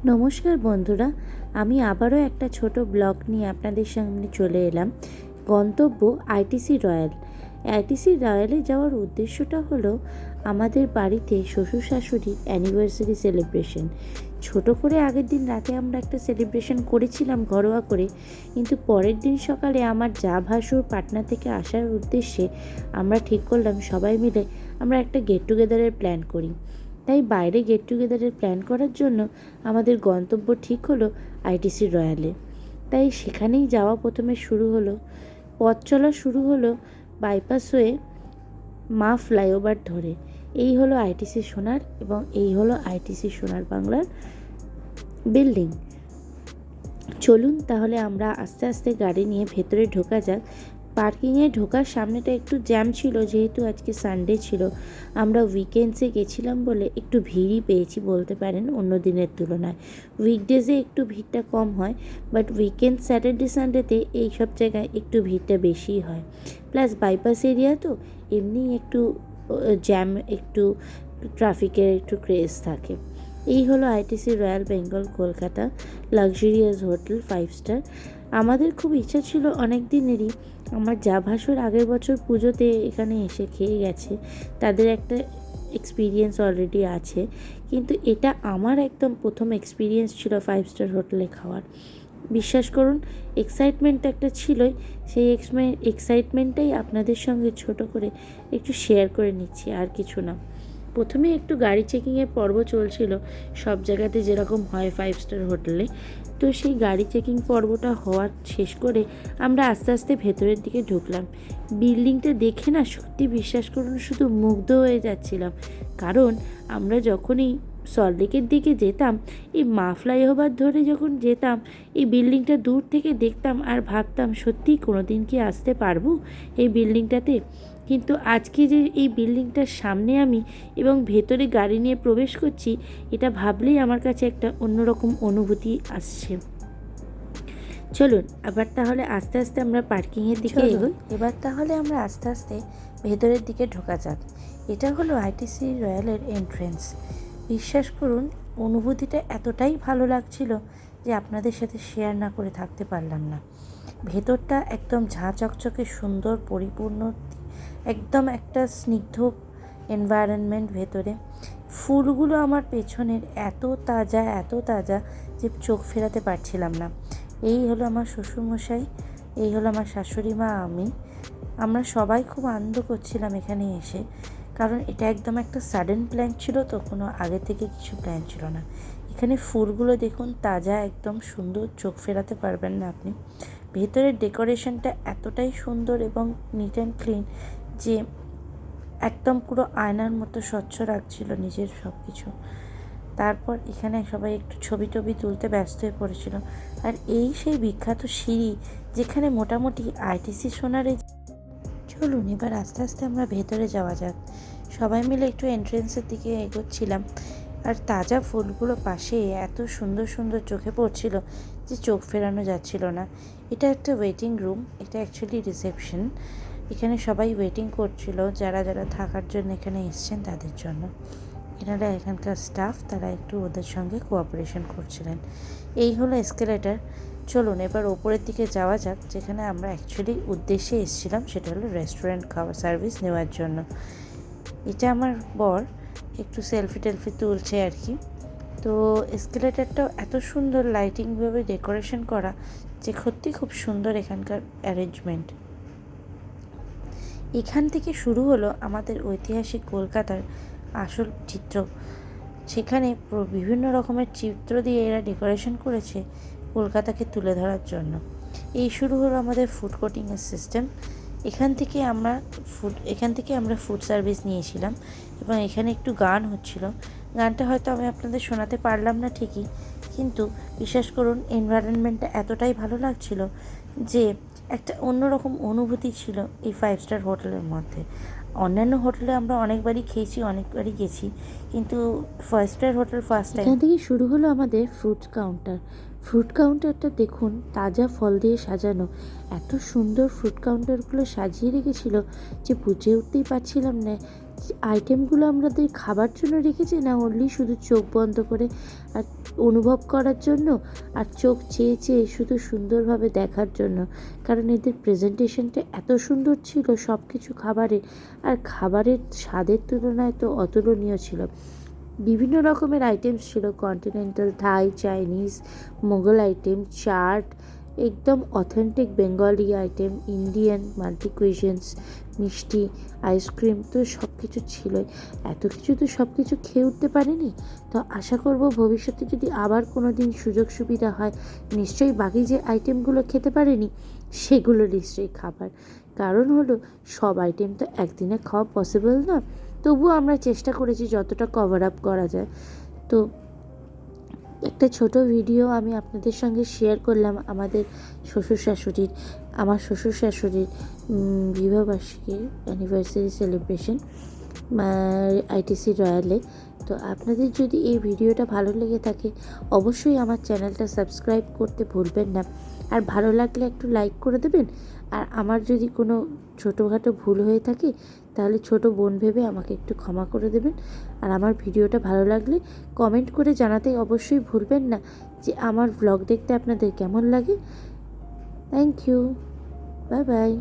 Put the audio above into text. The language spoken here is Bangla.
নমস্কার বন্ধুরা, আমি আবারও একটা ছোট ব্লগ নিয়ে আপনাদের সামনে চলে এলাম। গন্তব্য আইটিসি রয়্যাল। আইটিসি রয়্যালে যাওয়ার উদ্দেশ্যটা হলো আমাদের বাড়িতে শ্বশুর শাশুড়ির অ্যানিভার্সারি সেলিব্রেশন। ছোট করে আগের দিন রাতে আমরা একটা সেলিব্রেশন করেছিলাম ঘরোয়া করে, কিন্তু পরের দিন সকালে আমার যা ভাসুর পাটনা থেকে আসার উদ্দেশ্যে আমরা ঠিক করলাম সবাই মিলে আমরা একটা গেট টুগেদারের প্ল্যান করি। তাই বাইরে গেট টুগেদারের প্ল্যান করার জন্য আমাদের গন্তব্য ঠিক হলো আইটিসি রয়্যালে। তাই সেখানেই যাওয়া প্রথমে শুরু হলো। পথ চলা শুরু হলো বাইপাস হয়ে মা ফ্লাইওভার ধরে। এই হলো আইটিসি সোনার এবং এই হলো আইটিসি সোনার বাংলার বিল্ডিং। চলুন তাহলে আমরা আস্তে আস্তে গাড়ি নিয়ে ভেতরে ঢোকা যাক। পার্কিংয়ে ঢোকার সামনেটা একটু জ্যাম ছিল, যেহেতু আজকে সানডে ছিল। আমরা উইকেন্ডসে গেছিলাম বলে একটু ভিড়ই পেয়েছি বলতে পারেন অন্য দিনের তুলনায়। উইকডেজে একটু ভিড়টা কম হয়, বাট উইকেন্ড স্যাটারডে সানডেতে এই সব জায়গায় একটু ভিড়টা বেশিই হয়। প্লাস বাইপাস এরিয়া তো এমনি একটু জ্যাম, একটু ট্রাফিকের একটু ক্রেজ থাকে। এই হলো ITC royal Bengal Kolkata luxurious hotel 5 star. আমাদের খুব ইচ্ছা ছিল অনেক দিনেরই। আমার যা ভাসুর আগের বছর পুজোতে এখানে এসে খেয়ে গেছে, তাদের একটা এক্সপিরিয়েন্স অলরেডি আছে, কিন্তু এটা আমার একদম প্রথম এক্সপিরিয়েন্স ছিল 5 স্টার হোটেলে খাওয়ার। বিশ্বাস করুন, এক্সাইটমেন্ট একটা ছিলই। সেই এক্সাইটমেন্টটাই আপনাদের সঙ্গে ছোট করে একটু শেয়ার করে নিচ্ছি, আর কিছু না। প্রথমে একটু গাড়ি চেকিংয়ের পর্ব চলছিল, সব জায়গাতে যেরকম হয় 5 স্টার হোটেলে। তো সেই গাড়ি চেকিং পর্বটা হওয়ার শেষ করে আমরা আস্তে আস্তে ভেতরের দিকে ঢুকলাম। বিল্ডিংটা দেখে না সত্যি বিশ্বাস করুন শুধু মুগ্ধ হয়ে যাচ্ছিলাম। কারণ আমরা যখনই সল্টলেকের দিকে যেতাম, এই মা ফ্লাইওভার ধরে যখন যেতাম, এই বিল্ডিংটা দূর থেকে দেখতাম আর ভাবতাম সত্যিই কোনো দিন কি আসতে পারবো এই বিল্ডিংটাতে। কিন্তু আজকে যে এই বিল্ডিংটার সামনে আমি এবং ভেতরে গাড়ি নিয়ে প্রবেশ করছি, এটা ভাবলেই আমার কাছে একটা অন্যরকম অনুভূতি আসছে। চলুন আবার তাহলে আস্তে আস্তে আমরা পার্কিংয়ের দিকে এগোই। এবার তাহলে আমরা আস্তে আস্তে ভেতরের দিকে ঢোকা যাক। এটা হলো আইটিসি রয়্যালের এন্ট্রেন্স। বিশ্বাস করুন, অনুভূতিটা এতটাই ভালো লাগছিল যে আপনাদের সাথে শেয়ার না করে থাকতে পারলাম না। ভেতরটা একদম ঝাঁ চকচকে সুন্দর, পরিপূর্ণ, একদম একটা স্নিগ্ধ এনভায়রনমেন্ট ভেতরে। ফুলগুলো আমার পেছনের এত তাজা যে চোখ ফেরাতে পারছিলাম না। এই হলো আমার শ্বশুরমশাই, এই হলো আমার শাশুড়ি মা, আমরা সবাই খুব আনন্দ করছিলাম এখানে এসে। কারণ এটা একদম একটা সাডেন প্ল্যান ছিল, তো কোনো আগে থেকে কিছু প্ল্যান ছিল না। এখানে ফুলগুলো দেখুন, তাজা, একদম সুন্দর, চোখ ফেরাতে পারবেন না আপনি। ভেতরের ডেকোরেশনটা এতটাই সুন্দর এবং নিট অ্যান্ড ক্লিন যে একদম পুরো আয়নার মতো স্বচ্ছ রাখছিল নিজের সব কিছু। তারপর এখানে সবাই একটু ছবি টবি তুলতে ব্যস্ত হয়ে পড়েছিল। আর এই সেই বিখ্যাত সিঁড়ি যেখানে মোটামুটি আইটিসি সোনারে। চলুন এবার আস্তে আস্তে আমরা ভেতরে যাওয়া যাক। সবাই মিলে একটু এন্ট্রেন্সের দিকে এগোচ্ছিলাম, আর তাজা ফুলগুলো পাশে এত সুন্দর সুন্দর চোখে পড়ছিল যে চোখ ফেরানো যাচ্ছিল না। এটা একটা ওয়েটিং রুম, এটা অ্যাকচুয়ালি রিসেপশন। এখানে সবাই ওয়েটিং করছিল, যারা যারা থাকার জন্য এখানে এসছেন তাদের জন্য। এনারা এখানকার স্টাফ, তারা একটু ওদের সঙ্গে কোঅপারেশন করছিলেন। এই হলো এসকেলেটার। চলুন এবার ওপরের দিকে যাওয়া যাক, যেখানে আমরা অ্যাকচুয়ালি উদ্দেশ্যে এসেছিলাম, সেটা হলো রেস্টুরেন্ট খাওয়া সার্ভিস নেওয়ার জন্য। এটা আমার বর একটু সেলফি টেলফি তুলছে আর কি। তো এসকেলেটারটাও এত সুন্দর লাইটিংভাবে ডেকোরেশন করা যে সত্যি খুব সুন্দর এখানকার অ্যারেঞ্জমেন্ট। এখান থেকে শুরু হলো আমাদের ঐতিহাসিক কলকাতার আসল চিত্র। সেখানে বিভিন্ন রকমের চিত্র দিয়ে এরা ডেকোরেশন করেছে কলকাতাকে তুলে ধরার জন্য। এই শুরু হলো আমাদের ফুড কোর্টিংয়ের সিস্টেম। এখান থেকে আমরা ফুড সার্ভিস নিয়েছিলাম এবং এখানে একটু গান হচ্ছিল। গানটা হয়তো আমি আপনাদের শোনাতে পারলাম না ঠিকই, কিন্তু বিশ্বাস করুন এনভায়রনমেন্টটা এতটাই ভালো লাগছিল যে একটা অন্যরকম অনুভূতি ছিল এই 5 স্টার হোটেলের মধ্যে। অন্যান্য হোটেলে আমরা অনেকবারই খেয়েছি, অনেকবারই গেছি, কিন্তু 5 স্টার হোটেল ফার্স্ট টাইম। এখান থেকে শুরু হলো আমাদের ফ্রুট কাউন্টার। ফ্রুট কাউন্টারটা দেখুন, তাজা ফল দিয়ে সাজানো। এত সুন্দর ফ্রুট কাউন্টারগুলো সাজিয়ে রেখেছিল যে বুঝে উঠতেই পারছিলাম না আইটেমগুলো আমাদের খাবার জন্য রেখেছে না অনলি শুধু চোখ বন্ধ করে আর অনুভব করার জন্য, আর চোখ চেয়ে চেয়ে শুধু সুন্দরভাবে দেখার জন্য। কারণ এদের প্রেজেন্টেশনটা এত সুন্দর ছিল সব কিছু খাবারের, আর খাবারের স্বাদের তুলনায় তো অতুলনীয় ছিল। বিভিন্ন রকমের আইটেমস ছিল, কন্টিনেন্টাল, থাই, চাইনিজ, মোগল আইটেম, চাট, একদম authentic Bengali item, Indian, multi কুইজিনস, মিষ্টি, আইসক্রিম, তো সব কিছু ছিলই। এত কিছু তো সব কিছু খেয়ে উঠতে পারিনি। তো আশা করব ভবিষ্যতে যদি আবার কোনো দিন সুযোগ সুবিধা হয় নিশ্চয়ই বাকি যে আইটেমগুলো খেতে পারিনি সেগুলো নিশ্চয়ই খাবার। কারণ হলো সব আইটেম তো একদিনে খাওয়া পসিবল না, তবুও আমরা চেষ্টা করেছি যতটা কভার আপ করা যায়। তো একটা ছোট ভিডিও আমি আপনাদের সঙ্গে শেয়ার করলাম আমার শ্বশুর শাশুড়ির বিবাহবার্ষিকীর অ্যানিভার্সারি সেলিব্রেশন আইটিসি রয়্যালে। তো আপনাদের যদি এই ভিডিওটা ভালো লেগে থাকে অবশ্যই আমার চ্যানেলটা সাবস্ক্রাইব করতে ভুলবেন না, আর ভালো লাগলে একটু লাইক করে দেবেন। আর আমার যদি কোনো ছোটোখাটো ভুল হয়ে থাকে তাহলে ছোট বোন ভেবে আমাকে একটু ক্ষমা করে দেবেন। আর আমার ভিডিওটা ভালো লাগলে কমেন্ট করে জানাতে অবশ্যই ভুলবেন না যে আমার ভ্লগ দেখতে আপনাদের কেমন লাগে। Thank you, bye by.